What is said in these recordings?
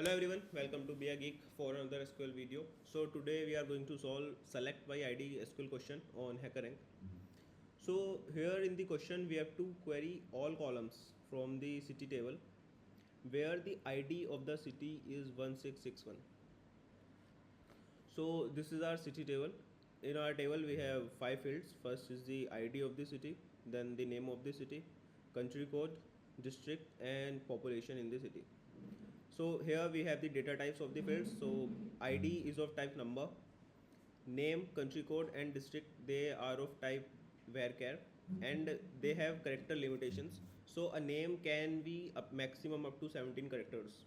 Hello everyone, welcome to Be a Geek for another SQL video. So today we are going to solve select by ID SQL question on HackerRank. So here in the question we have to query all columns from the city table where the ID of the city is 1661. So this is our city table. In our table we have 5 fields. First is the ID of the city, then the name of the city, country code, district and population in the city. So here we have the data types of the fields. So ID is of type number, name, country code and district they are of type varchar, and they have character limitations. So a name can be up maximum up to 17 characters,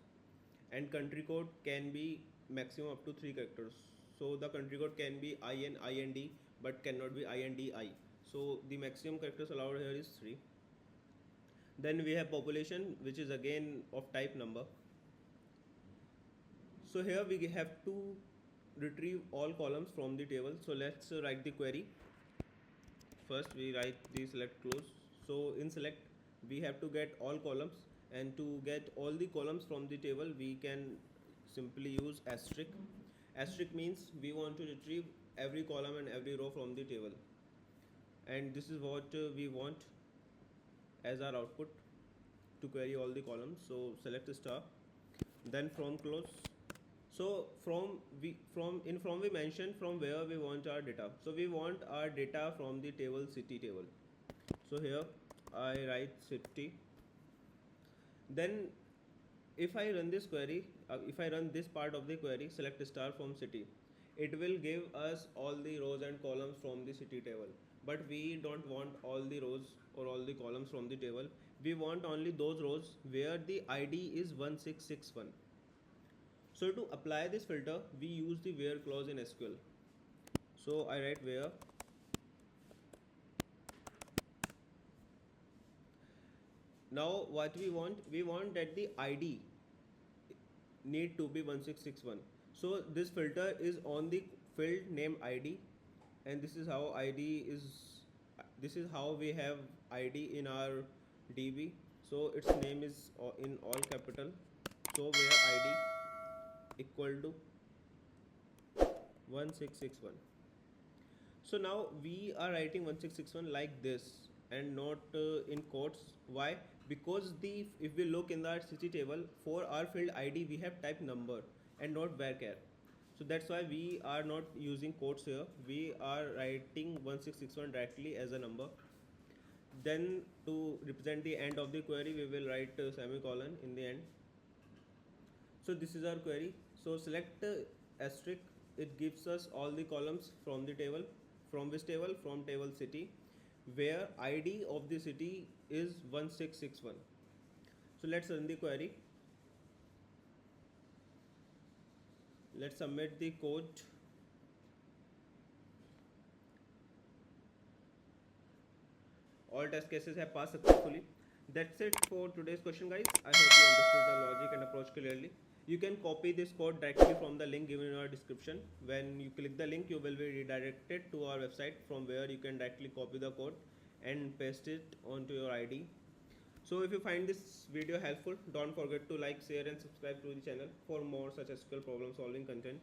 and country code can be maximum up to 3 characters. So the country code can be IN, IND but cannot be INDI. So the maximum characters allowed here is 3. Then we have population, which is again of type number. So here we have to retrieve all columns from the table. So let's write the query. First we write the select close. So in select we have to get all columns, and to get all the columns from the table we can simply use asterisk. Asterisk means we want to retrieve every column and every row from the table, and this is what we want as our output to query all the columns. So select star, then from close. So from we mentioned from where we want our data. So we want our data from the table city table. So here I write city. Then if I run this query, if I run this part of the query, select star from city, it will give us all the rows and columns from the city table. But we don't want all the rows or all the columns from the table. We want only those rows where the ID is 1661. So to apply this filter, we use the where clause in SQL. So I write where. Now what we want that the ID need to be 1661. So this filter is on the field name ID, and this is how we have ID in our DB. So its name is in all capital. So where ID equal to 1661. So now we are writing 1661 like this and not in quotes. Why? Because if we look in the city table, for our field ID we have type number and not varchar. So that's why we are not using quotes here. We are writing 1661 directly as a number. Then to represent the end of the query, we will write semicolon in the end. So this is our query. So select asterisk, it gives us all the columns from the table. From which table? From table city, where ID of the city is 1661. So let's run the query. Let's submit the code. All test cases have passed successfully. That's it for today's question, guys. I hope you understood the logic and approach clearly. You can copy this code directly from the link given in our description. When you click the link, you will be redirected to our website, from where you can directly copy the code and paste it onto your ID. So if you find this video helpful, don't forget to like, share and subscribe to the channel for more such SQL problem solving content.